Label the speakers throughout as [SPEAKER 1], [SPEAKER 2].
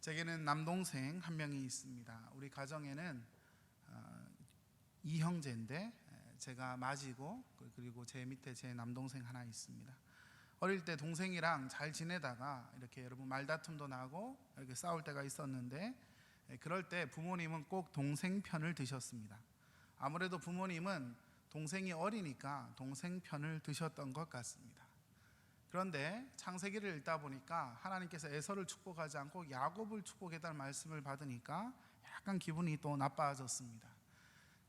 [SPEAKER 1] 제게는 남동생 한 명이 있습니다. 우리 가정에는 이형제인데 제가 맞이고, 그리고 제 밑에 제 남동생 하나 있습니다. 어릴 때 동생이랑 잘 지내다가 이렇게 여러분 말다툼도 나고 이렇게 싸울 때가 있었는데, 그럴 때 부모님은 꼭 동생 편을 드셨습니다. 아무래도 부모님은 동생이 어리니까 동생 편을 드셨던 것 같습니다. 그런데 창세기를 읽다 보니까 하나님께서 에서를 축복하지 않고 야곱을 축복했다는 말씀을 받으니까 약간 기분이 또 나빠졌습니다.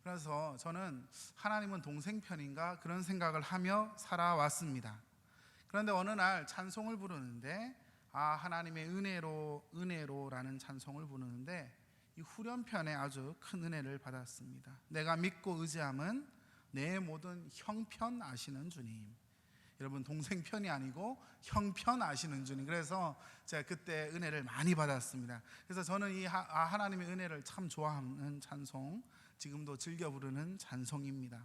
[SPEAKER 1] 그래서 저는 하나님은 동생 편인가 그런 생각을 하며 살아왔습니다. 그런데 어느 날 찬송을 부르는데 하나님의 은혜로라는 찬송을 부르는데 이 후렴편에 아주 큰 은혜를 받았습니다. 내가 믿고 의지함은 내 모든 형편 아시는 주님. 여러분, 동생 편이 아니고 형편 아시는 주님. 그래서 제가 그때 은혜를 많이 받았습니다. 그래서 저는 이 하나님의 은혜를 참 좋아하는 찬송, 지금도 즐겨 부르는 찬송입니다.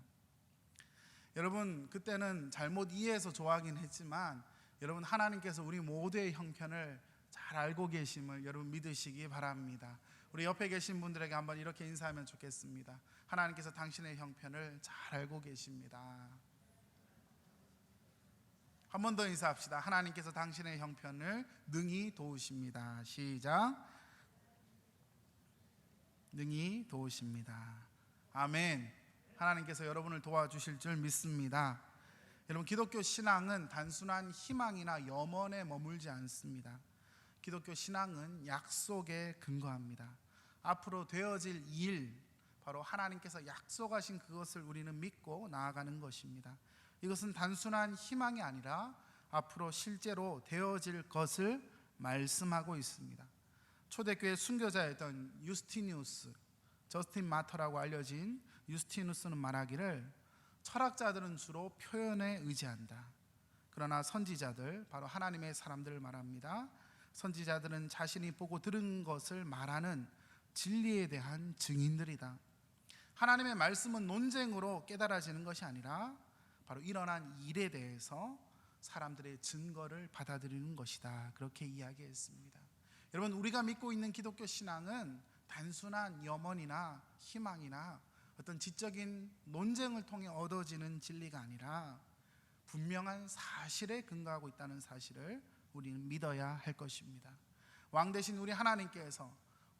[SPEAKER 1] 여러분, 그때는 잘못 이해해서 좋아하긴 했지만 여러분, 하나님께서 우리 모두의 형편을 잘 알고 계심을 여러분 믿으시기 바랍니다. 우리 옆에 계신 분들에게 한번 이렇게 인사하면 좋겠습니다. 하나님께서 당신의 형편을 잘 알고 계십니다. 한 번 더 인사합시다. 하나님께서 당신의 형편을 능히 도우십니다. 시작. 능히 도우십니다. 아멘. 하나님께서 여러분을 도와주실 줄 믿습니다. 여러분, 기독교 신앙은 단순한 희망이나 염원에 머물지 않습니다. 기독교 신앙은 약속에 근거합니다. 앞으로 되어질 일, 바로 하나님께서 약속하신 그것을 우리는 믿고 나아가는 것입니다. 이것은 단순한 희망이 아니라 앞으로 실제로 되어질 것을 말씀하고 있습니다. 초대교회 순교자였던 유스티니우스, 저스틴 마터라고 알려진 유스티누스는 말하기를 철학자들은 주로 표현에 의지한다. 그러나 선지자들, 바로 하나님의 사람들을 말합니다. 선지자들은 자신이 보고 들은 것을 말하는 진리에 대한 증인들이다. 하나님의 말씀은 논쟁으로 깨달아지는 것이 아니라 바로 일어난 일에 대해서 사람들의 증거를 받아들이는 것이다. 그렇게 이야기했습니다. 여러분, 우리가 믿고 있는 기독교 신앙은 단순한 염원이나 희망이나 어떤 지적인 논쟁을 통해 얻어지는 진리가 아니라 분명한 사실에 근거하고 있다는 사실을 우리는 믿어야 할 것입니다. 왕 대신 우리 하나님께서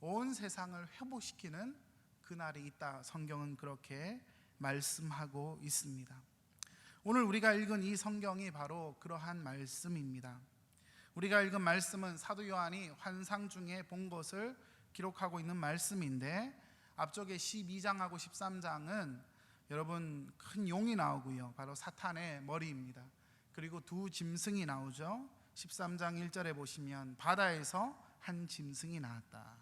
[SPEAKER 1] 온 세상을 회복시키는 그날이 있다. 성경은 그렇게 말씀하고 있습니다. 오늘 우리가 읽은 이 성경이 바로 그러한 말씀입니다. 우리가 읽은 말씀은 사도 요한이 환상 중에 본 것을 기록하고 있는 말씀인데, 앞쪽에 12장하고 13장은 여러분 큰 용이 나오고요, 바로 사탄의 머리입니다. 그리고 두 짐승이 나오죠. 13장 1절에 보시면 바다에서 한 짐승이 나왔다.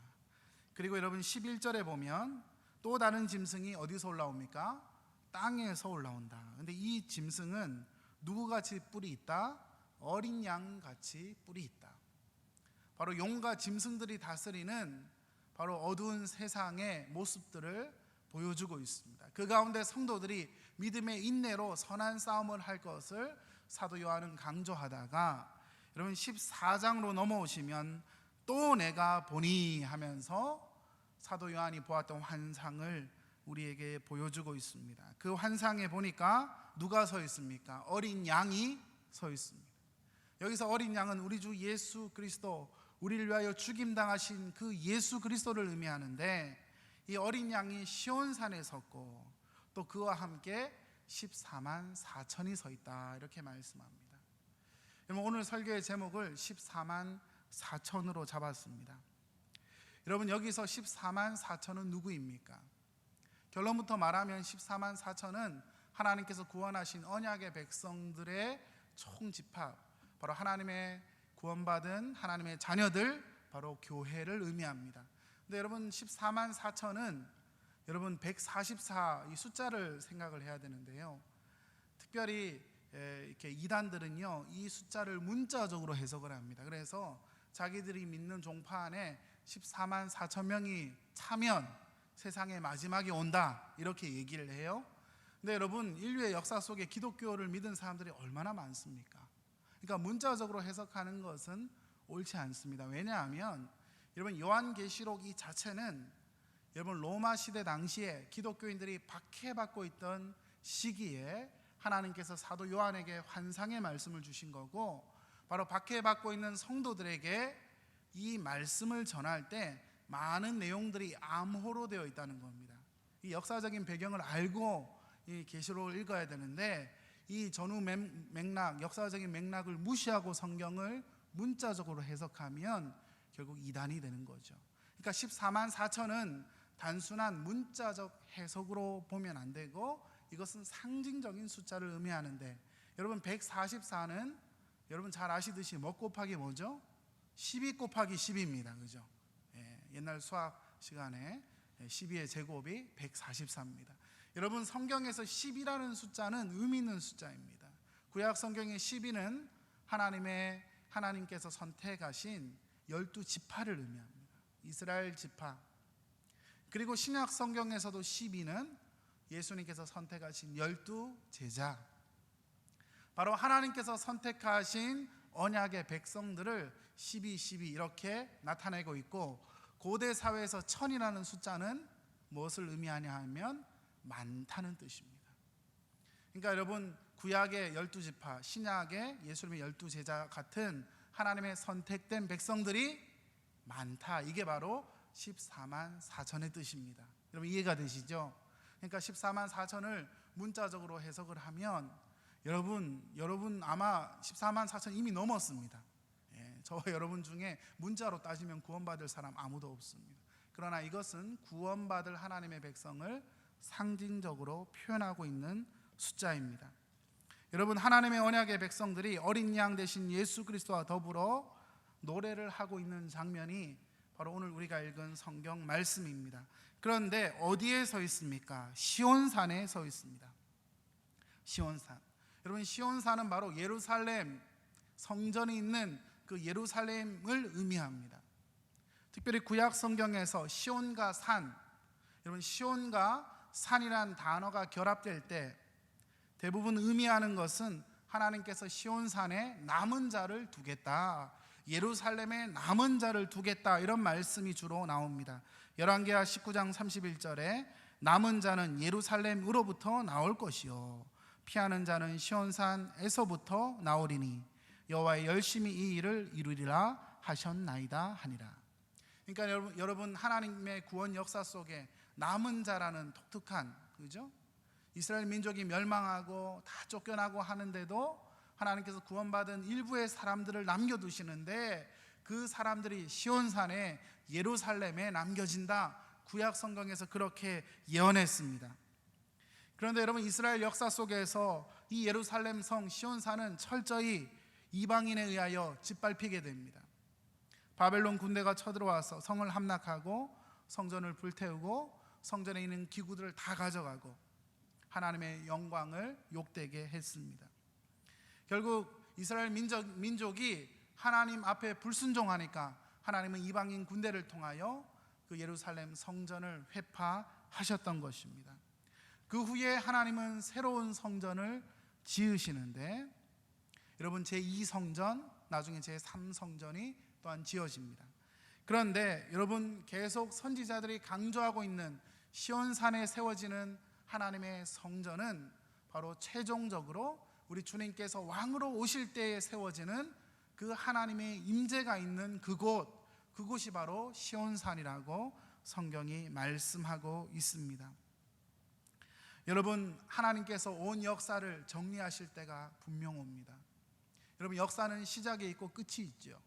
[SPEAKER 1] 그리고 여러분 11절에 보면 또 다른 짐승이 어디서 올라옵니까? 땅에서 올라온다. 근데 이 짐승은 누구같이 뿔이 있다? 어린 양같이 뿔이 있다. 바로 용과 짐승들이 다스리는 바로 어두운 세상의 모습들을 보여주고 있습니다. 그 가운데 성도들이 믿음의 인내로 선한 싸움을 할 것을 사도 요한은 강조하다가, 여러분 14장으로 넘어오시면 또 내가 보니 하면서 사도 요한이 보았던 환상을 우리에게 보여주고 있습니다. 그 환상에 보니까 누가 서 있습니까? 어린 양이 서 있습니다. 여기서 어린 양은 우리 주 예수 그리스도, 우리를 위하여 죽임당하신 그 예수 그리스도를 의미하는데, 이 어린 양이 시온산에 섰고 또 그와 함께 14만 4천이 서 있다. 이렇게 말씀합니다. 여러분, 오늘 설교의 제목을 14만 4천으로 잡았습니다. 여러분, 여기서 14만 4천은 누구입니까? 결론부터 말하면 14만 4천은 하나님께서 구원하신 언약의 백성들의 총집합, 바로 하나님의 구원받은 하나님의 자녀들, 바로 교회를 의미합니다. 근데 여러분 14만 4천은 여러분 144 이 숫자를 생각을 해야 되는데요, 특별히 이렇게 이단들은요 이 숫자를 문자적으로 해석을 합니다. 그래서 자기들이 믿는 종파 안에 14만 4천 명이 차면 세상의 마지막이 온다, 이렇게 얘기를 해요. 근데 여러분, 인류의 역사 속에 기독교를 믿은 사람들이 얼마나 많습니까? 그러니까 문자적으로 해석하는 것은 옳지 않습니다. 왜냐하면 여러분 요한계시록 이 자체는 여러분 로마 시대 당시에 기독교인들이 박해받고 있던 시기에 하나님께서 사도 요한에게 환상의 말씀을 주신 거고, 바로 박해받고 있는 성도들에게 이 말씀을 전할 때 많은 내용들이 암호로 되어 있다는 겁니다. 이 역사적인 배경을 알고 이 계시록을 읽어야 되는데, 이 전후 맥락, 역사적인 맥락을 무시하고 성경을 문자적으로 해석하면 결국 이단이 되는 거죠. 그러니까 14만 4천은 단순한 문자적 해석으로 보면 안 되고, 이것은 상징적인 숫자를 의미하는데, 여러분 144는 여러분 잘 아시듯이 뭐 곱하기 뭐죠? 12 곱하기 10입니다. 그죠? 옛날 수학 시간에 12의 제곱이 144입니다. 여러분 성경에서 10이라는 숫자는 의미 있는 숫자입니다. 구약 성경의 12는 하나님께서 선택하신 12지파를 의미합니다. 이스라엘 지파. 그리고 신약 성경에서도 12는 예수님께서 선택하신 12제자, 바로 하나님께서 선택하신 언약의 백성들을 12, 12 이렇게 나타내고 있고, 고대 사회에서 1000이라는 숫자는 무엇을 의미하냐 하면 많다는 뜻입니다. 그러니까 여러분 구약의 12지파, 신약의 예수님의 12제자 같은 하나님의 선택된 백성들이 많다, 이게 바로 14만 4천의 뜻입니다. 여러분 이해가 되시죠? 그러니까 14만 4천을 문자적으로 해석을 하면 여러분 아마 14만 4천 이미 넘었습니다. 저와 여러분 중에 문자로 따지면 구원받을 사람 아무도 없습니다. 그러나 이것은 구원받을 하나님의 백성을 상징적으로 표현하고 있는 숫자입니다. 여러분 하나님의 언약의 백성들이 어린 양 대신 예수 그리스도와 더불어 노래를 하고 있는 장면이 바로 오늘 우리가 읽은 성경 말씀입니다. 그런데 어디에 서 있습니까? 시온산에 서 있습니다. 시온산. 여러분 시온산은 바로 예루살렘 성전이 있는 그 예루살렘을 의미합니다. 특별히 구약 성경에서 시온과 산, 여러분 시온과 산이란 단어가 결합될 때 대부분 의미하는 것은 하나님께서 시온산에 남은 자를 두겠다, 예루살렘에 남은 자를 두겠다, 이런 말씀이 주로 나옵니다. 열왕기하 19장 31절에 남은 자는 예루살렘으로부터 나올 것이요 피하는 자는 시온산에서부터 나오리니 여호와의 열심히 이 일을 이루리라 하셨나이다 하니라. 그러니까 여러분 하나님의 구원 역사 속에 남은 자라는 독특한, 그죠? 이스라엘 민족이 멸망하고 다 쫓겨나고 하는데도 하나님께서 구원받은 일부의 사람들을 남겨두시는데, 그 사람들이 시온산에 예루살렘에 남겨진다. 구약 성경에서 그렇게 예언했습니다. 그런데 여러분 이스라엘 역사 속에서 이 예루살렘 성 시온산은 철저히 이방인에 의하여 짓밟히게 됩니다. 바벨론 군대가 쳐들어와서 성을 함락하고 성전을 불태우고 성전에 있는 기구들을 다 가져가고 하나님의 영광을 욕되게 했습니다. 결국 이스라엘 민족이 하나님 앞에 불순종하니까 하나님은 이방인 군대를 통하여 그 예루살렘 성전을 회파하셨던 것입니다. 그 후에 하나님은 새로운 성전을 지으시는데, 여러분 제2성전, 나중에 제3성전이 또한 지어집니다. 그런데 여러분 계속 선지자들이 강조하고 있는 시온산에 세워지는 하나님의 성전은 바로 최종적으로 우리 주님께서 왕으로 오실 때에 세워지는 그 하나님의 임재가 있는 그곳이 바로 시온산이라고 성경이 말씀하고 있습니다. 여러분 하나님께서 온 역사를 정리하실 때가 분명 옵니다. 여러분 역사는 시작이 있고 끝이 있죠.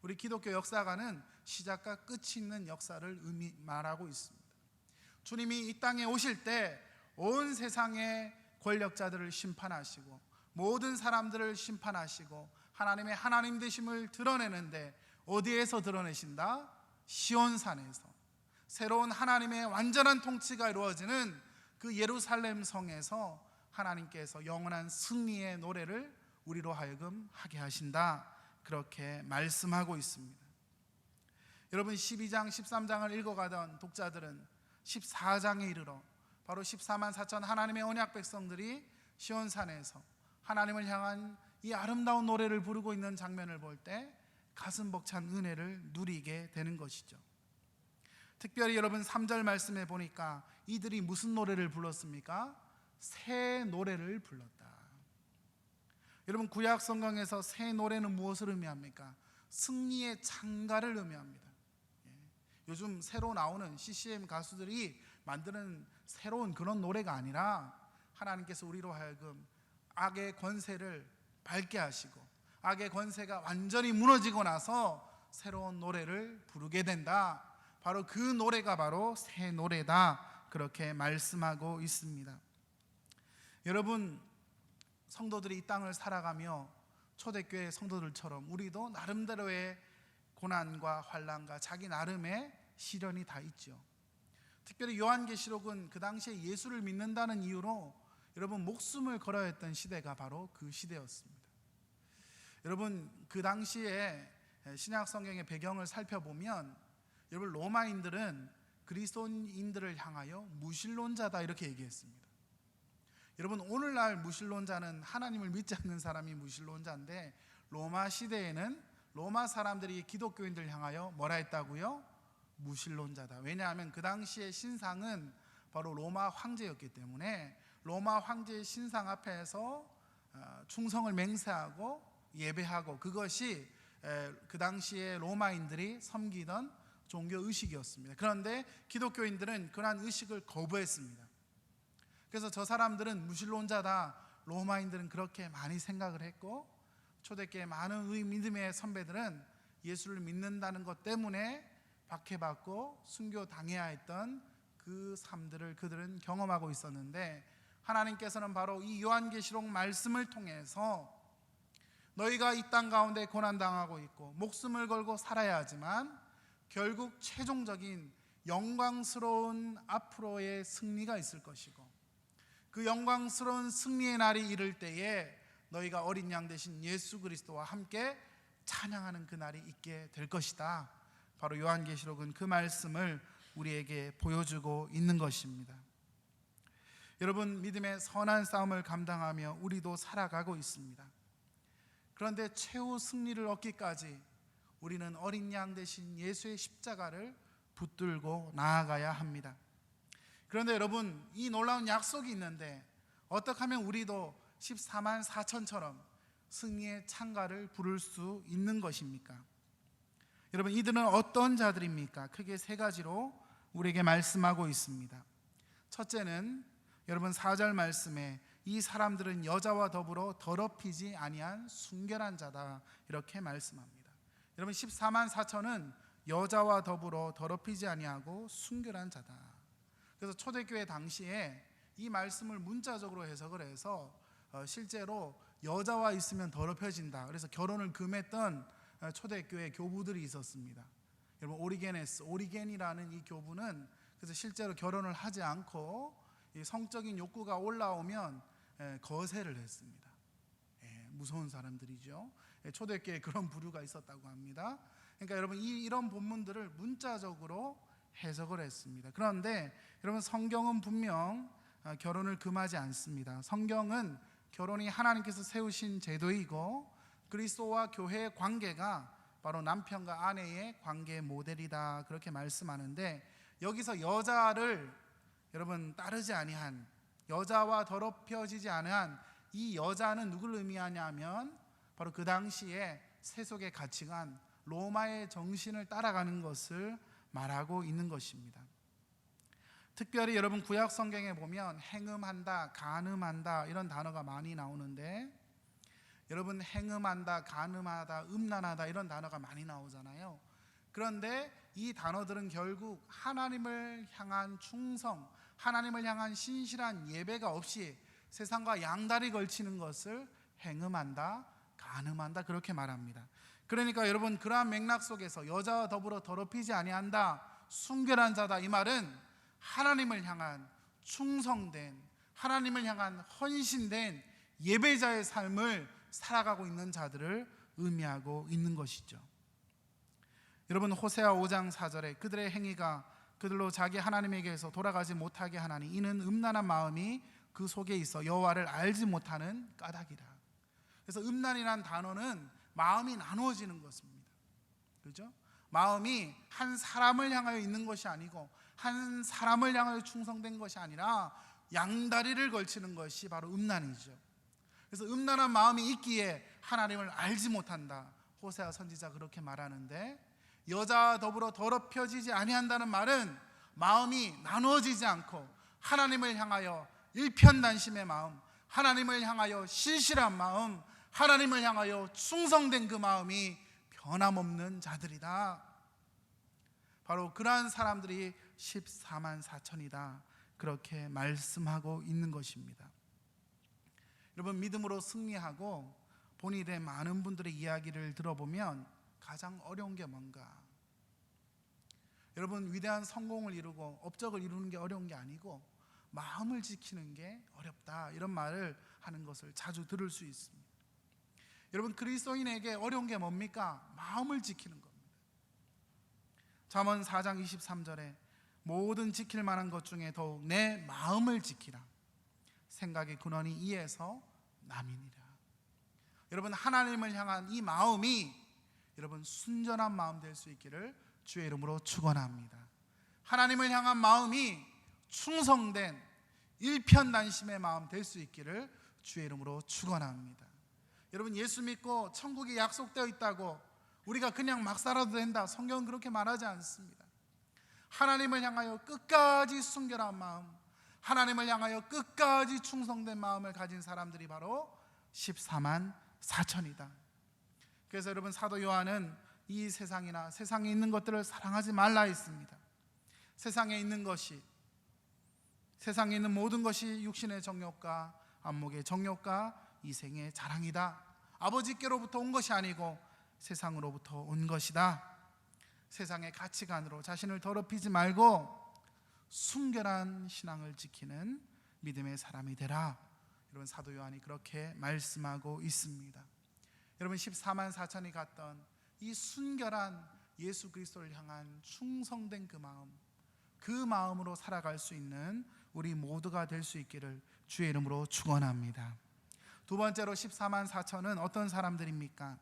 [SPEAKER 1] 우리 기독교 역사가는 시작과 끝이 있는 역사를 말하고 있습니다. 주님이 이 땅에 오실 때 온 세상의 권력자들을 심판하시고 모든 사람들을 심판하시고 하나님의 하나님 되심을 드러내는데, 어디에서 드러내신다? 시온산에서. 새로운 하나님의 완전한 통치가 이루어지는 그 예루살렘 성에서 하나님께서 영원한 승리의 노래를 우리로 하여금 하게 하신다, 그렇게 말씀하고 있습니다. 여러분 12장 13장을 읽어가던 독자들은 14장에 이르러 바로 14만 4천 하나님의 언약 백성들이 시온산에서 하나님을 향한 이 아름다운 노래를 부르고 있는 장면을 볼 때 가슴 벅찬 은혜를 누리게 되는 것이죠. 특별히 여러분 3절 말씀에 보니까 이들이 무슨 노래를 불렀습니까? 새 노래를 불렀다. 여러분 구약 성경에서 새 노래는 무엇을 의미합니까? 승리의 찬가를 의미합니다. 요즘 새로 나오는 CCM 가수들이 만드는 새로운 그런 노래가 아니라 하나님께서 우리로 하여금 악의 권세를 밝게 하시고 악의 권세가 완전히 무너지고 나서 새로운 노래를 부르게 된다. 바로 그 노래가 바로 새 노래다. 그렇게 말씀하고 있습니다. 여러분 성도들이 이 땅을 살아가며 초대교회 성도들처럼 우리도 나름대로의 고난과 환난과 자기 나름의 시련이 다 있죠. 특별히 요한계시록은 그 당시에 예수를 믿는다는 이유로 여러분 목숨을 걸어야 했던 시대가 바로 그 시대였습니다. 여러분 그 당시에 신약 성경의 배경을 살펴보면 여러분 로마인들은 그리스도인들을 향하여 무신론자다 이렇게 얘기했습니다. 여러분 오늘날 무신론자는 하나님을 믿지 않는 사람이 무신론자인데 로마 시대에는 로마 사람들이 기독교인들을 향하여 뭐라 했다고요? 무신론자다. 왜냐하면 그 당시의 신상은 바로 로마 황제였기 때문에 로마 황제의 신상 앞에서 충성을 맹세하고 예배하고 그것이 그 당시에 로마인들이 섬기던 종교 의식이었습니다. 그런데 기독교인들은 그러한 의식을 거부했습니다. 그래서 저 사람들은 무신론자다. 로마인들은 그렇게 많이 생각을 했고 초대교회 많은 믿음의 선배들은 예수를 믿는다는 것 때문에 박해받고 순교당해야 했던 그 삶들을 그들은 경험하고 있었는데 하나님께서는 바로 이 요한계시록 말씀을 통해서 너희가 이 땅 가운데 고난당하고 있고 목숨을 걸고 살아야 하지만 결국 최종적인 영광스러운 앞으로의 승리가 있을 것이고 그 영광스러운 승리의 날이 이를 때에 너희가 어린 양 되신 예수 그리스도와 함께 찬양하는 그 날이 있게 될 것이다. 바로 요한계시록은 그 말씀을 우리에게 보여주고 있는 것입니다. 여러분 믿음의 선한 싸움을 감당하며 우리도 살아가고 있습니다. 그런데 최후 승리를 얻기까지 우리는 어린 양 되신 예수의 십자가를 붙들고 나아가야 합니다. 그런데 여러분 이 놀라운 약속이 있는데 어떻게 하면 우리도 14만 4천처럼 승리의 찬가를 부를 수 있는 것입니까? 여러분 이들은 어떤 자들입니까? 크게 세 가지로 우리에게 말씀하고 있습니다. 첫째는 여러분 4절 말씀에 이 사람들은 여자와 더불어 더럽히지 아니한 순결한 자다 이렇게 말씀합니다. 여러분 14만 4천은 여자와 더불어 더럽히지 아니하고 순결한 자다. 그래서 초대교회 당시에 이 말씀을 문자적으로 해석을 해서 실제로 여자와 있으면 더럽혀진다. 그래서 결혼을 금했던 초대교회 교부들이 있었습니다. 여러분 오리겐이라는 이 교부는 그래서 실제로 결혼을 하지 않고 성적인 욕구가 올라오면 거세를 했습니다. 무서운 사람들이죠. 초대교회에 그런 부류가 있었다고 합니다. 그러니까 여러분 이런 본문들을 문자적으로 해석을 했습니다. 그런데 여러분 성경은 분명 결혼을 금하지 않습니다. 성경은 결혼이 하나님께서 세우신 제도이고 그리스도와 교회의 관계가 바로 남편과 아내의 관계 모델이다 그렇게 말씀하는데 여기서 여자를 여러분 따르지 아니한 여자와 더럽혀지지 않은 이 여자는 누구를 의미하냐면 바로 그 당시에 세속의 가치관 로마의 정신을 따라가는 것을 말하고 있는 것입니다. 특별히 여러분 구약 성경에 보면 행음한다, 간음한다 이런 단어가 많이 나오는데 여러분 행음한다, 간음하다, 음란하다 이런 단어가 많이 나오잖아요. 그런데 이 단어들은 결국 하나님을 향한 충성, 하나님을 향한 신실한 예배가 없이 세상과 양다리 걸치는 것을 행음한다, 간음한다 그렇게 말합니다. 그러니까 여러분 그러한 맥락 속에서 여자와 더불어 더럽히지 아니한다, 순결한 자다 이 말은 하나님을 향한 충성된 하나님을 향한 헌신된 예배자의 삶을 살아가고 있는 자들을 의미하고 있는 것이죠. 여러분 호세아 5장 4절에 그들의 행위가 그들로 자기 하나님에게서 돌아가지 못하게 하나니 이는 음란한 마음이 그 속에 있어 여호와를 알지 못하는 까닭이라. 그래서 음란이란 단어는 마음이 나누어지는 것입니다. 그죠? 마음이 한 사람을 향하여 있는 것이 아니고 한 사람을 향하여 충성된 것이 아니라 양다리를 걸치는 것이 바로 음란이죠. 그래서 음란한 마음이 있기에 하나님을 알지 못한다. 호세아 선지자 그렇게 말하는데, 여자와 더불어 더럽혀지지 아니한다는 말은 마음이 나누어지지 않고 하나님을 향하여 일편단심의 마음, 하나님을 향하여 신실한 마음, 하나님을 향하여 충성된 그 마음이 변함없는 자들이다. 바로 그러한 사람들이 14만 4천이다. 그렇게 말씀하고 있는 것입니다. 여러분, 믿음으로 승리하고 본이 된 많은 분들의 이야기를 들어보면 가장 어려운 게 뭔가? 여러분, 위대한 성공을 이루고 업적을 이루는 게 어려운 게 아니고 마음을 지키는 게 어렵다, 이런 말을 하는 것을 자주 들을 수 있습니다. 여러분, 그리스도인에게 어려운 게 뭡니까? 마음을 지키는 겁니다. 잠언 4장 23절에 모든 지킬 만한 것 중에 더욱 내 마음을 지키라. 생각의 근원이 이에서 남이니라. 여러분, 하나님을 향한 이 마음이 여러분 순전한 마음 될 수 있기를 주의 이름으로 축원합니다. 하나님을 향한 마음이 충성된 일편단심의 마음 될 수 있기를 주의 이름으로 축원합니다. 여러분, 예수 믿고 천국이 약속되어 있다고 우리가 그냥 막 살아도 된다, 성경은 그렇게 말하지 않습니다. 하나님을 향하여 끝까지 순결한 마음, 하나님을 향하여 끝까지 충성된 마음을 가진 사람들이 바로 14만 4천이다. 그래서 여러분, 사도 요한은 이 세상이나 세상에 있는 것들을 사랑하지 말라 했습니다. 세상에 있는 것이, 세상에 있는 모든 것이 육신의 정욕과 안목의 정욕과 이생의 자랑이다. 아버지께로부터 온 것이 아니고 세상으로부터 온 것이다. 세상의 가치관으로 자신을 더럽히지 말고 순결한 신앙을 지키는 믿음의 사람이 되라. 여러분, 사도 요한이 그렇게 말씀하고 있습니다. 여러분, 14만 4천이 갔던 이 순결한 예수 그리스도를 향한 충성된 그 마음, 그 마음으로 살아갈 수 있는 우리 모두가 될 수 있기를 주의 이름으로 축원합니다. 두 번째로 14만 4천은 어떤 사람들입니까?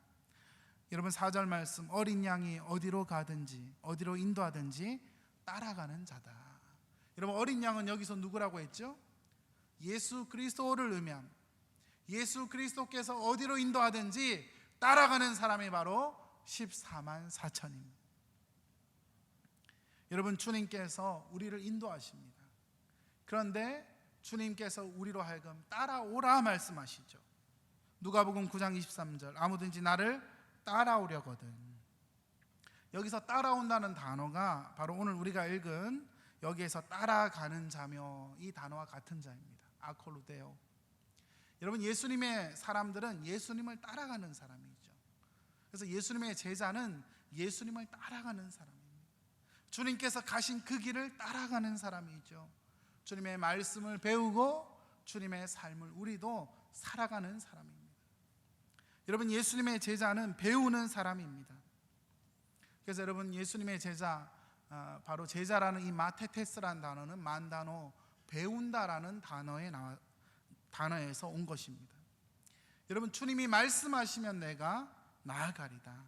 [SPEAKER 1] 여러분, 4절 말씀, 어린 양이 어디로 가든지 어디로 인도하든지 따라가는 자다. 여러분, 어린 양은 여기서 누구라고 했죠? 예수 그리스도를 의미함. 예수 그리스도께서 어디로 인도하든지 따라가는 사람이 바로 14만 4천입니다. 여러분, 주님께서 우리를 인도하십니다. 그런데 주님께서 우리로 하여금 따라오라 말씀하시죠. 누가복음 9장 23절, 아무든지 나를 따라오려거든. 여기서 따라온다는 단어가 바로 오늘 우리가 읽은 여기에서 따라가는 자며 이 단어와 같은 자입니다. 아콜루데오. 여러분, 예수님의 사람들은 예수님을 따라가는 사람이죠. 그래서 예수님의 제자는 예수님을 따라가는 사람입니다. 주님께서 가신 그 길을 따라가는 사람이죠. 주님의 말씀을 배우고 주님의 삶을 우리도 살아가는 사람입니다. 여러분, 예수님의 제자는 배우는 사람입니다. 그래서 여러분, 예수님의 제자, 바로 제자라는 이 마테테스라는 단어는 만다노, 배운다라는 단어에서 온 것입니다. 여러분, 주님이 말씀하시면 내가 나아가리다.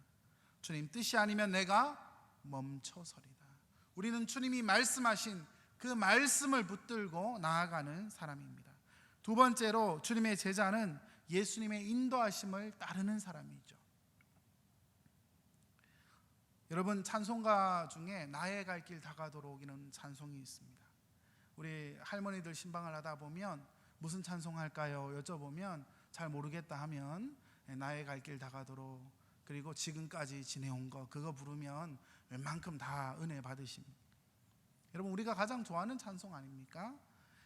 [SPEAKER 1] 주님 뜻이 아니면 내가 멈춰서리다. 우리는 주님이 말씀하신 그 말씀을 붙들고 나아가는 사람입니다. 두 번째로 주님의 제자는 예수님의 인도하심을 따르는 사람이죠. 여러분, 찬송가 중에 나의 갈 길 다가도록이라는 찬송이 있습니다. 우리 할머니들 신방을 하다 보면 무슨 찬송할까요? 여쭤보면 잘 모르겠다 하면 나의 갈 길 다가도록, 그리고 지금까지 지내온 거, 그거 부르면 웬만큼 다 은혜 받으십니다. 여러분, 우리가 가장 좋아하는 찬송 아닙니까?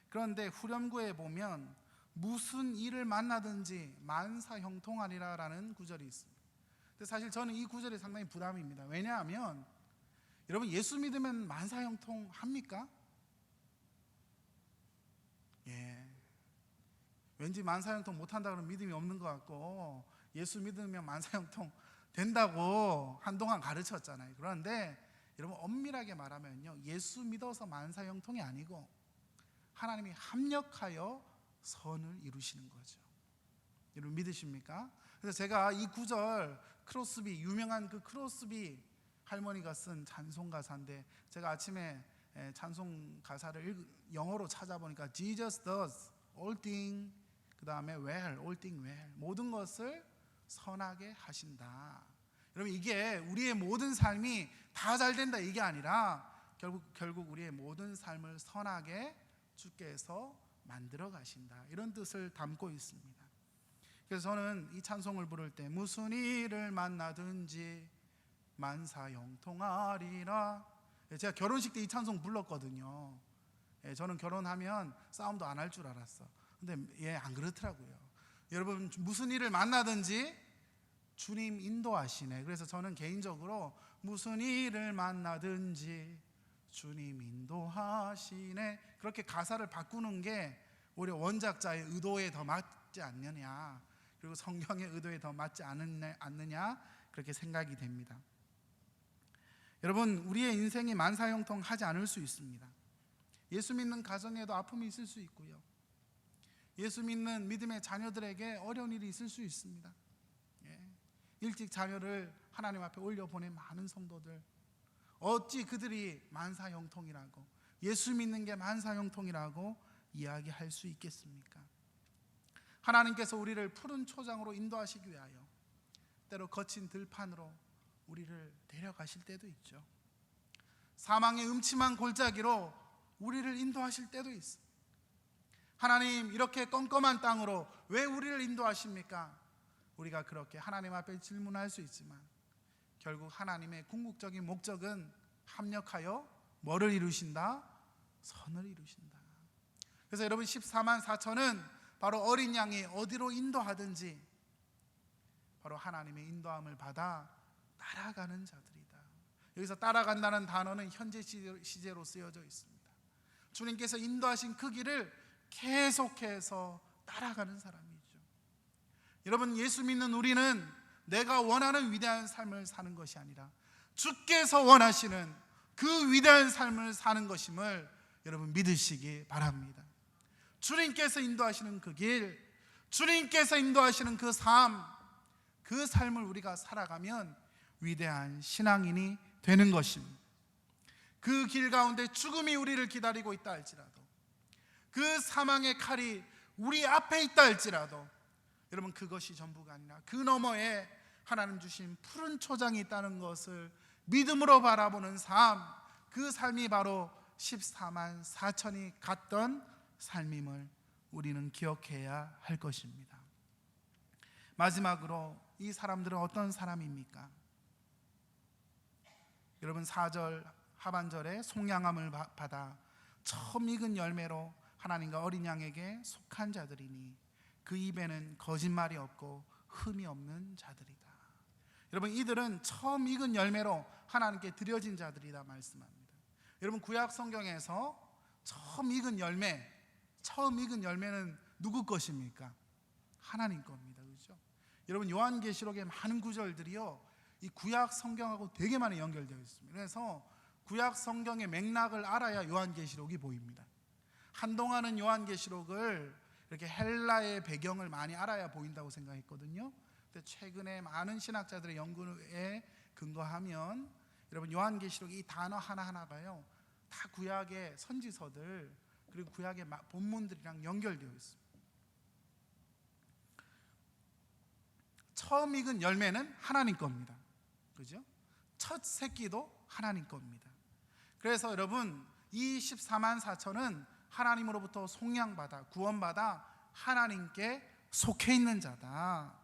[SPEAKER 1] 그런데 후렴구에 보면 무슨 일을 만나든지 만사 형통하리라 라는 구절이 있습니다. 근데 사실 저는 이 구절이 상당히 부담입니다. 왜냐하면 여러분, 예수 믿으면 만사 형통합니까? 예. 왠지 만사 형통 못한다 그러면 믿음이 없는 것 같고, 예수 믿으면 만사 형통 된다고 한동안 가르쳤잖아요. 그런데 여러분, 엄밀하게 말하면요, 예수 믿어서 만사 형통이 아니고 하나님이 합력하여 선을 이루시는 거죠. 여러분, 믿으십니까? 그래서 제가 이 구절, 크로스비, 유명한 그 크로스비 할머니가 쓴 찬송 가사인데, 제가 아침에 찬송 가사를 영어로 찾아보니까 Jesus does all things, 그 다음에 well, all things well, 모든 것을 선하게 하신다. 여러분, 이게 우리의 모든 삶이 다 잘 된다 이게 아니라 결국 우리의 모든 삶을 선하게 주께서 만들어 가신다, 이런 뜻을 담고 있습니다. 그래서 저는 이 찬송을 부를 때 무슨 일을 만나든지 만사형통하리라, 제가 결혼식 때 이 찬송 불렀거든요. 저는 결혼하면 싸움도 안 할 줄 알았어. 근데 안 그렇더라고요. 여러분, 무슨 일을 만나든지 주님 인도하시네. 그래서 저는 개인적으로 무슨 일을 만나든지 주님 인도하시네, 그렇게 가사를 바꾸는 게 오히려 원작자의 의도에 더 맞지 않느냐, 그리고 성경의 의도에 더 맞지 않느냐, 그렇게 생각이 됩니다. 여러분, 우리의 인생이 만사형통하지 않을 수 있습니다. 예수 믿는 가정에도 아픔이 있을 수 있고요, 예수 믿는 믿음의 자녀들에게 어려운 일이 있을 수 있습니다. 일찍 자녀를 하나님 앞에 올려보낸 많은 성도들, 어찌 그들이 만사형통이라고, 예수 믿는 게 만사형통이라고 이야기할 수 있겠습니까? 하나님께서 우리를 푸른 초장으로 인도하시기 위하여 때로 거친 들판으로 우리를 데려가실 때도 있죠. 사망의 음침한 골짜기로 우리를 인도하실 때도 있습니다. 하나님, 이렇게 껌껌한 땅으로 왜 우리를 인도하십니까? 우리가 그렇게 하나님 앞에 질문할 수 있지만 결국 하나님의 궁극적인 목적은 합력하여 뭐를 이루신다? 선을 이루신다. 그래서 여러분, 14만 4천은 바로 어린 양이 어디로 인도하든지 바로 하나님의 인도함을 받아 따라가는 자들이다. 여기서 따라간다는 단어는 현재 시제로 쓰여져 있습니다. 주님께서 인도하신 그 길을 계속해서 따라가는 사람이죠. 여러분, 예수 믿는 우리는 내가 원하는 위대한 삶을 사는 것이 아니라 주께서 원하시는 그 위대한 삶을 사는 것임을 여러분 믿으시기 바랍니다. 주님께서 인도하시는 그 길, 주님께서 인도하시는 그 삶, 그 삶을 우리가 살아가면 위대한 신앙인이 되는 것입니다. 그 길 가운데 죽음이 우리를 기다리고 있다 할지라도, 그 사망의 칼이 우리 앞에 있다 할지라도, 여러분, 그것이 전부가 아니라 그 너머에 하나님 주신 푸른 초장이 있다는 것을 믿음으로 바라보는 삶, 그 삶이 바로 14만 4천이 갔던 삶임을 우리는 기억해야 할 것입니다. 마지막으로 이 사람들은 어떤 사람입니까? 여러분, 4절 하반절에 속량함을 받아 처음 익은 열매로 하나님과 어린 양에게 속한 자들이니 그 입에는 거짓말이 없고 흠이 없는 자들이다. 여러분, 이들은 처음 익은 열매로 하나님께 드려진 자들이다 말씀합니다. 여러분, 구약 성경에서 처음 익은 열매는 누구 것입니까? 하나님 겁니다. 그렇죠? 여러분, 요한계시록의 많은 구절들이요, 이 구약 성경하고 되게 많이 연결되어 있습니다. 그래서 구약 성경의 맥락을 알아야 요한계시록이 보입니다. 한동안은 요한계시록을 이렇게 헬라의 배경을 많이 알아야 보인다고 생각했거든요. 근데 최근에 많은 신학자들의 연구에 근거하면 여러분, 요한계시록 이 단어 하나하나가요 다 구약의 선지서들, 그리고 구약의 본문들이랑 연결되어 있습니다. 처음 익은 열매는 하나님 겁니다. 그죠? 첫 새끼도 하나님 겁니다. 그래서 여러분, 이 14만 4천은 하나님으로부터 속량받아 구원받아 하나님께 속해 있는 자다.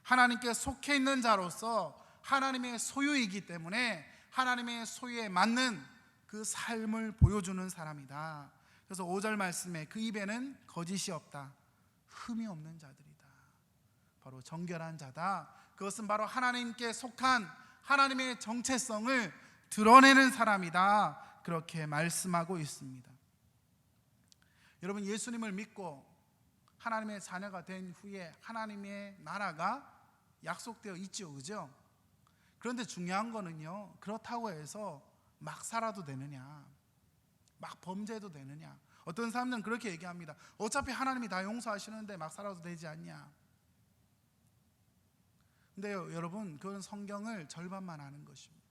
[SPEAKER 1] 하나님께 속해 있는 자로서 하나님의 소유이기 때문에 하나님의 소유에 맞는 그 삶을 보여주는 사람이다. 그래서 5절 말씀에 그 입에는 거짓이 없다, 흠이 없는 자들이다. 바로 정결한 자다. 그것은 바로 하나님께 속한 하나님의 정체성을 드러내는 사람이다. 그렇게 말씀하고 있습니다. 여러분, 예수님을 믿고 하나님의 자녀가 된 후에 하나님의 나라가 약속되어 있죠. 그죠? 그런데 중요한 거는요, 그렇다고 해서 막 살아도 되느냐, 막 범죄도 되느냐. 어떤 사람들은 그렇게 얘기합니다. 어차피 하나님이 다 용서하시는데 막 살아도 되지 않냐. 근데 여러분, 그건 성경을 절반만 아는 것입니다.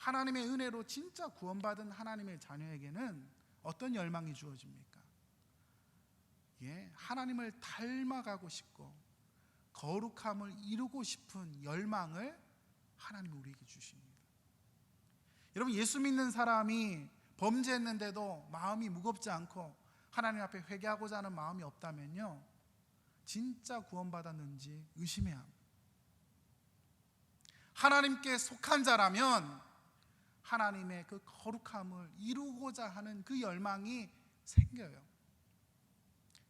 [SPEAKER 1] 하나님의 은혜로 진짜 구원받은 하나님의 자녀에게는 어떤 열망이 주어집니까? 하나님을 닮아가고 싶고 거룩함을 이루고 싶은 열망을 하나님이 우리에게 주십니다. 여러분, 예수 믿는 사람이 범죄했는데도 마음이 무겁지 않고 하나님 앞에 회개하고자 하는 마음이 없다면요, 진짜 구원받았는지 의심해야 합니다. 하나님께 속한 자라면 하나님의 그 거룩함을 이루고자 하는 그 열망이 생겨요.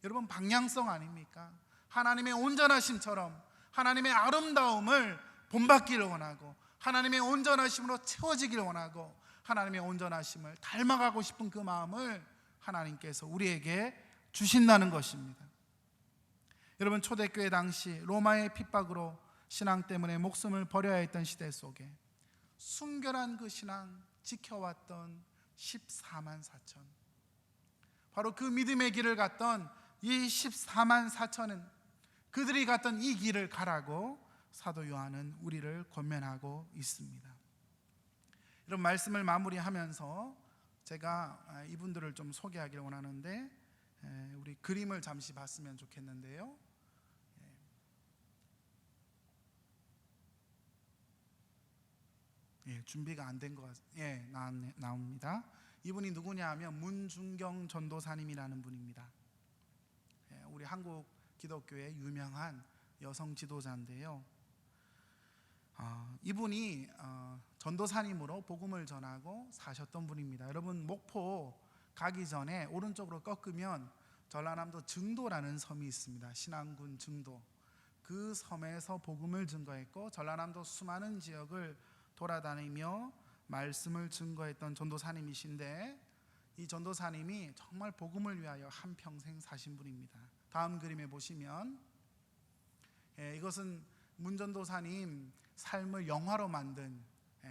[SPEAKER 1] 여러분, 방향성 아닙니까? 하나님의 온전하심처럼 하나님의 아름다움을 본받기를 원하고 하나님의 온전하심으로 채워지기를 원하고 하나님의 온전하심을 닮아가고 싶은 그 마음을 하나님께서 우리에게 주신다는 것입니다. 여러분, 초대교회 당시 로마의 핍박으로 신앙 때문에 목숨을 버려야 했던 시대 속에 순결한 그 신앙 지켜왔던 14만 4천, 바로 그 믿음의 길을 갔던 이 14만 4천은 그들이 갔던 이 길을 가라고 사도 요한은 우리를 권면하고 있습니다. 이런 말씀을 마무리하면서 제가 이분들을 좀 소개하기를 원하는데, 우리 그림을 잠시 봤으면 좋겠는데요. 준비가 안 된 것 같습니다. 나옵니다. 이분이 누구냐 하면 문중경 전도사님이라는 분입니다. 우리 한국 기독교의 유명한 여성 지도자인데요. 이분이 전도사님으로 복음을 전하고 사셨던 분입니다. 여러분, 목포 가기 전에 오른쪽으로 꺾으면 전라남도 증도라는 섬이 있습니다. 신안군 증도. 그 섬에서 복음을 증거했고 전라남도 수많은 지역을 돌아다니며 말씀을 증거했던 전도사님이신데, 이 전도사님이 정말 복음을 위하여 한평생 사신 분입니다. 다음 그림에 보시면 이것은 문 전도사님 삶을 영화로 만든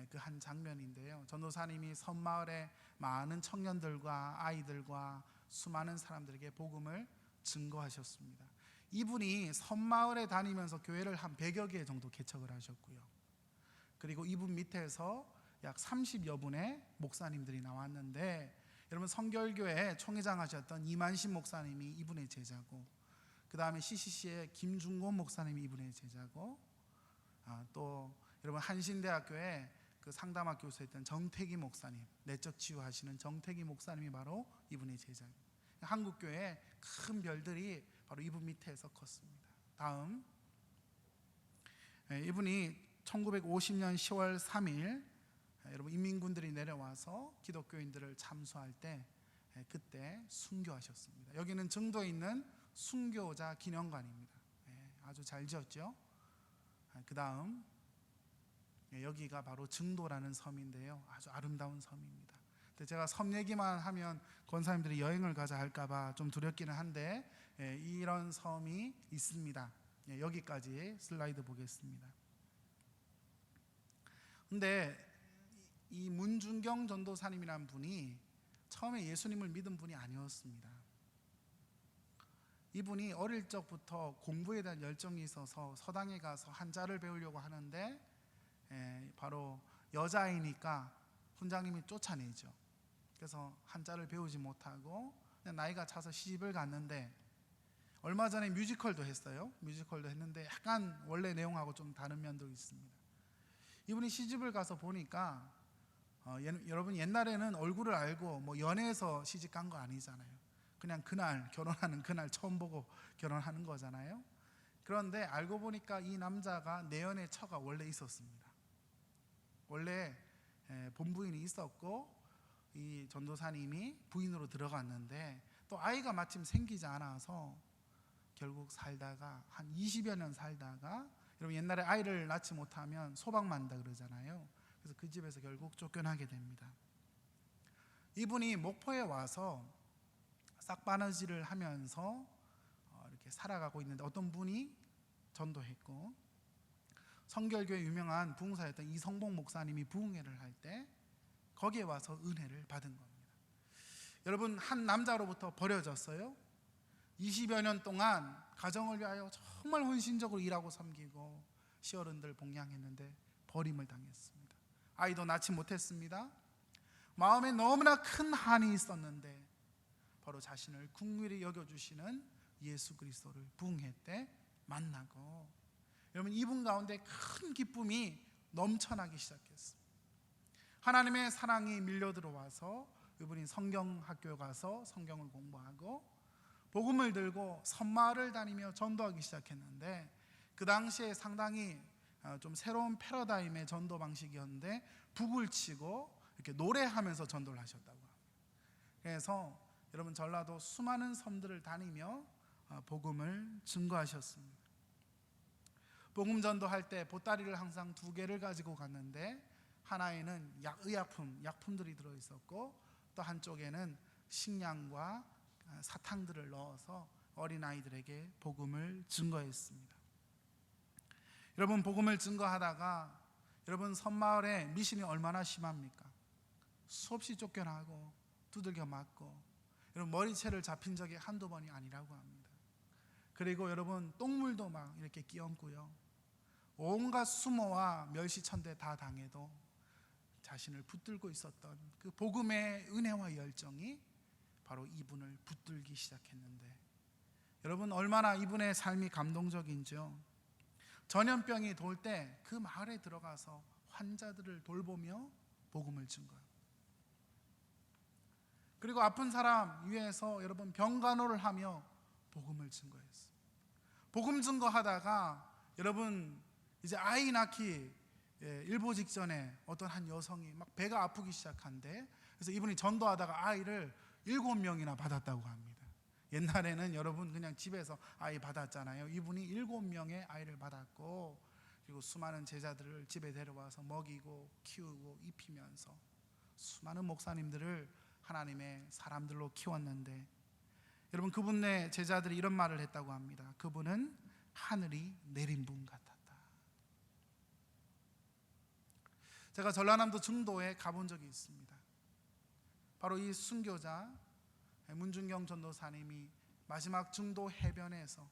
[SPEAKER 1] 그 한 장면인데요. 전도사님이 섬마을의 많은 청년들과 아이들과 수많은 사람들에게 복음을 증거하셨습니다. 이분이 섬마을에 다니면서 교회를 한 100여 개 정도 개척을 하셨고요. 그리고 이분 밑에서 약 30여 분의 목사님들이 나왔는데, 여러분, 성결교회 총회장 하셨던 이만신 목사님이 이분의 제자고, 그 다음에 CCC의 김중곤 목사님이 이분의 제자고, 또 여러분 한신대학교에 그 상담학 교수였던 정태기 목사님, 내적 치유하시는 정태기 목사님이 바로 이분의 제자입니다. 한국교회의 큰 별들이 바로 이분 밑에서 컸습니다. 다음, 이분이 1950년 10월 3일 여러분 인민군들이 내려와서 기독교인들을 참수할 때 그때 순교하셨습니다. 여기는 증도에 있는 순교자 기념관입니다. 아주 잘 지었죠. 그 다음, 여기가 바로 증도라는 섬인데요, 아주 아름다운 섬입니다. 근데 제가 섬 얘기만 하면 권사님들이 여행을 가자 할까봐 좀 두렵기는 한데, 이런 섬이 있습니다. 여기까지 슬라이드 보겠습니다. 근데 이 문중경 전도사님이라는 분이 처음에 예수님을 믿은 분이 아니었습니다. 이분이 어릴 적부터 공부에 대한 열정이 있어서 서당에 가서 한자를 배우려고 하는데, 바로 여자이니까 훈장님이 쫓아내죠. 그래서 한자를 배우지 못하고 그냥 나이가 차서 시집을 갔는데, 얼마 전에 뮤지컬도 했어요. 뮤지컬도 했는데 약간 원래 내용하고 좀 다른 면도 있습니다. 이분이 시집을 가서 보니까 여러분, 옛날에는 얼굴을 알고 뭐 연애해서 시집 간 거 아니잖아요. 그냥 그날 결혼하는 그날 처음 보고 결혼하는 거잖아요. 그런데 알고 보니까 이 남자가 내연의 처가 원래 있었습니다. 원래 본부인이 있었고 이 전도사님이 부인으로 들어갔는데, 또 아이가 마침 생기지 않아서 결국 살다가 한 20여 년 살다가, 여러분 옛날에 아이를 낳지 못하면 소박만다 그러잖아요. 그래서 그 집에서 결국 쫓겨나게 됩니다. 이분이 목포에 와서 싹바느질을 하면서 이렇게 살아가고 있는데, 어떤 분이 전도했고, 성결교회 유명한 부흥사였던 이성봉 목사님이 부흥회를 할 때 거기에 와서 은혜를 받은 겁니다. 여러분, 한 남자로부터 버려졌어요. 20여 년 동안 가정을 위하여 정말 헌신적으로 일하고 섬기고 시어른들 봉양했는데 버림을 당했습니다. 아이도 낳지 못했습니다. 마음에 너무나 큰 한이 있었는데 바로 자신을 긍휼히 여겨주시는 예수 그리스도를 부흥회 때 만나고, 여러분 이분 가운데 큰 기쁨이 넘쳐나기 시작했습니다. 하나님의 사랑이 밀려 들어와서 이분이 성경학교에 가서 성경을 공부하고 복음을 들고 선마을을 다니며 전도하기 시작했는데, 그 당시에 상당히 좀 새로운 패러다임의 전도 방식이었는데 북을 치고 이렇게 노래하면서 전도를 하셨다고 합니다. 그래서 여러분 전라도 수많은 섬들을 다니며 복음을 증거하셨습니다. 복음 전도할 때 보따리를 항상 2개를 가지고 갔는데, 하나에는 약품들이 들어있었고 또 한쪽에는 식량과 사탕들을 넣어서 어린아이들에게 복음을 증거했습니다. 여러분 복음을 증거하다가 여러분 섬마을에 미신이 얼마나 심합니까? 수없이 쫓겨나고 두들겨 맞고, 여러분 머리채를 잡힌 적이 한두 번이 아니라고 합니다. 그리고 여러분 똥물도 막 이렇게 끼얹고요, 온갖 수모와 멸시천대 다 당해도 자신을 붙들고 있었던 그 복음의 은혜와 열정이 바로 이분을 붙들기 시작했는데, 여러분 얼마나 이분의 삶이 감동적인지요. 전염병이 돌 때 그 마을에 들어가서 환자들을 돌보며 복음을 증거합니다. 그리고 아픈 사람 위해서 여러분 병간호를 하며 복음을 증거했어요. 복음 증거하다가 여러분 이제 아이 낳기 일보 직전에 어떤 한 여성이 막 배가 아프기 시작한데, 그래서 이분이 전도하다가 아이를 7명이나 받았다고 합니다. 옛날에는 여러분 그냥 집에서 아이 받았잖아요. 이분이 7명의 아이를 받았고, 그리고 수많은 제자들을 집에 데려와서 먹이고 키우고 입히면서 수많은 목사님들을 하나님의 사람들로 키웠는데, 여러분 그분의 제자들이 이런 말을 했다고 합니다. 그분은 하늘이 내린 분 같았다. 제가 전라남도 증도에 가본 적이 있습니다. 바로 이 순교자 문중경 전도사님이 마지막 증도 해변에서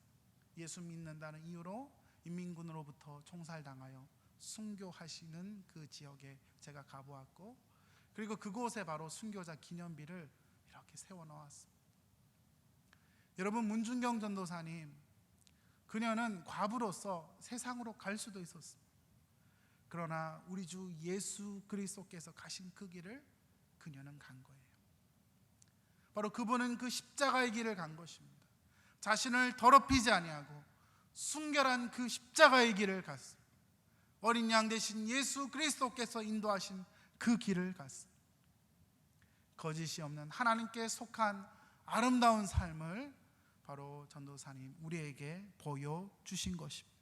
[SPEAKER 1] 예수 믿는다는 이유로 인민군으로부터 총살당하여 순교하시는 그 지역에 제가 가보았고, 그리고 그곳에 바로 순교자 기념비를 이렇게 세워놓았습니다. 여러분 문중경 전도사님, 그녀는 과부로서 세상으로 갈 수도 있었습니다. 그러나 우리 주 예수 그리스도께서 가신 그 길을 그녀는 간 거예요. 바로 그분은 그 십자가의 길을 간 것입니다. 자신을 더럽히지 아니하고 순결한 그 십자가의 길을 갔습니다. 어린 양 되신 예수 그리스도께서 인도하신 그 길을 갔습니다. 거짓이 없는 하나님께 속한 아름다운 삶을 바로 전도사님 우리에게 보여주신 것입니다.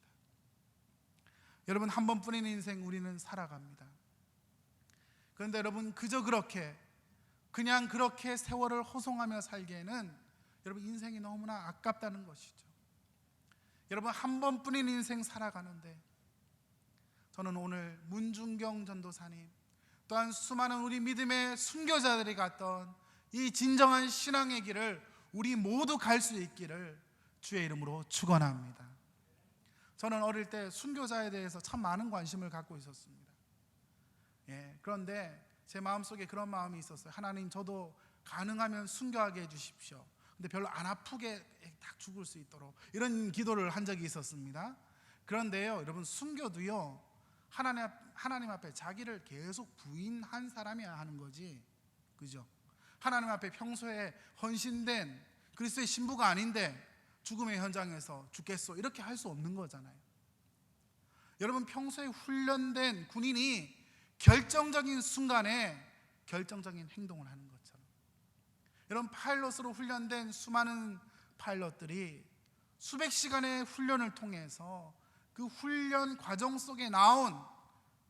[SPEAKER 1] 여러분 한 번뿐인 인생 우리는 살아갑니다. 그런데 여러분 그저 그냥 그렇게 세월을 호송하며 살기에는 여러분 인생이 너무나 아깝다는 것이죠. 여러분 한 번뿐인 인생 살아가는데, 저는 오늘 문중경 전도사님 또한 수많은 우리 믿음의 순교자들이 갔던 이 진정한 신앙의 길을 우리 모두 갈 수 있기를 주의 이름으로 축원합니다. 저는 어릴 때 순교자에 대해서 참 많은 관심을 갖고 있었습니다. 그런데 제 마음속에 그런 마음이 있었어요. 하나님, 저도 가능하면 순교하게 해주십시오. 근데 별로 안 아프게 딱 죽을 수 있도록, 이런 기도를 한 적이 있었습니다. 그런데요 여러분, 순교도요 하나님 앞에 자기를 계속 부인한 사람이야 하는 거지, 그죠? 하나님 앞에 평소에 헌신된 그리스도의 신부가 아닌데 죽음의 현장에서 죽겠소 이렇게 할 수 없는 거잖아요. 여러분 평소에 훈련된 군인이 결정적인 순간에 결정적인 행동을 하는 것처럼, 여러분 파일럿으로 훈련된 수많은 파일럿들이 수백 시간의 훈련을 통해서 그 훈련 과정 속에 나온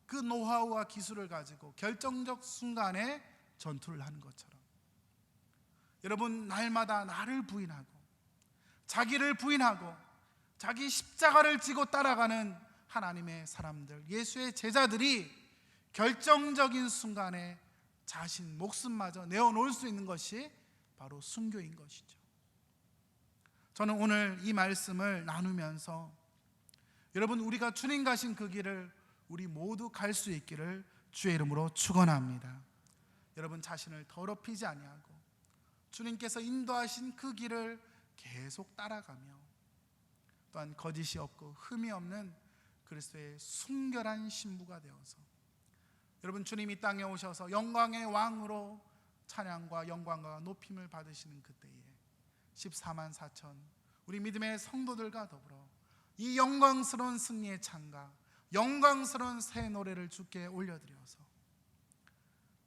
[SPEAKER 1] 그 노하우와 기술을 가지고 결정적 순간에 전투를 하는 것처럼, 여러분 날마다 나를 부인하고 자기를 부인하고 자기 십자가를 지고 따라가는 하나님의 사람들, 예수의 제자들이 결정적인 순간에 자신 목숨마저 내어놓을 수 있는 것이 바로 순교인 것이죠. 저는 오늘 이 말씀을 나누면서 여러분 우리가 주님 가신 그 길을 우리 모두 갈 수 있기를 주의 이름으로 축원합니다. 여러분 자신을 더럽히지 아니하고 주님께서 인도하신 그 길을 계속 따라가며 또한 거짓이 없고 흠이 없는 그리스도의 순결한 신부가 되어서 여러분 주님이 땅에 오셔서 영광의 왕으로 찬양과 영광과 높임을 받으시는 그때에 14만 4천 우리 믿음의 성도들과 더불어 이 영광스러운 승리의 찬가, 영광스러운 새 노래를 주께 올려드려서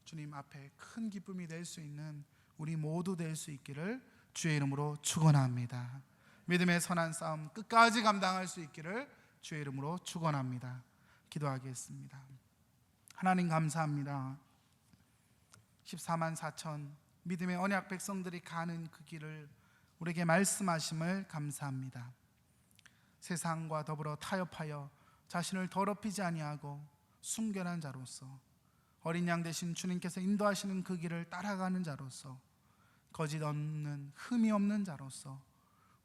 [SPEAKER 1] 주님 앞에 큰 기쁨이 될 수 있는 우리 모두 될 수 있기를 주의 이름으로 축원합니다. 믿음의 선한 싸움 끝까지 감당할 수 있기를 주의 이름으로 축원합니다. 기도하겠습니다. 하나님 감사합니다. 14만 4천 믿음의 언약 백성들이 가는 그 길을 우리에게 말씀하심을 감사합니다. 세상과 더불어 타협하여 자신을 더럽히지 아니하고 순결한 자로서 어린 양 되신 주님께서 인도하시는 그 길을 따라가는 자로서 거짓 없는 흠이 없는 자로서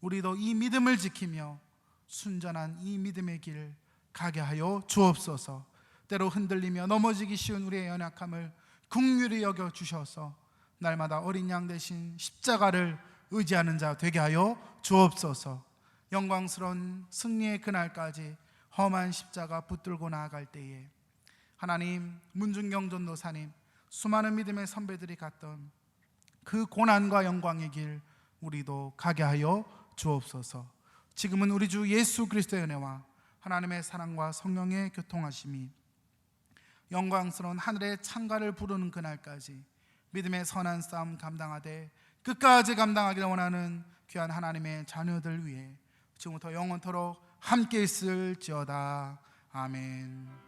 [SPEAKER 1] 우리도 이 믿음을 지키며 순전한 이 믿음의 길 가게 하여 주옵소서. 때로 흔들리며 넘어지기 쉬운 우리의 연약함을 긍휼히 여겨 주셔서 날마다 어린 양 대신 십자가를 의지하는 자 되게 하여 주옵소서. 영광스러운 승리의 그날까지 험한 십자가 붙들고 나아갈 때에 하나님 문중경 전도사님 수많은 믿음의 선배들이 갔던 그 고난과 영광의 길 우리도 가게 하여 주옵소서. 지금은 우리 주 예수 그리스도의 은혜와 하나님의 사랑과 성령의 교통하심이 영광스러운 하늘의 창가를 부르는 그날까지 믿음의 선한 싸움 감당하되 끝까지 감당하기를 원하는 귀한 하나님의 자녀들 위해 지금부터 영원토록 함께 있을지어다. 아멘.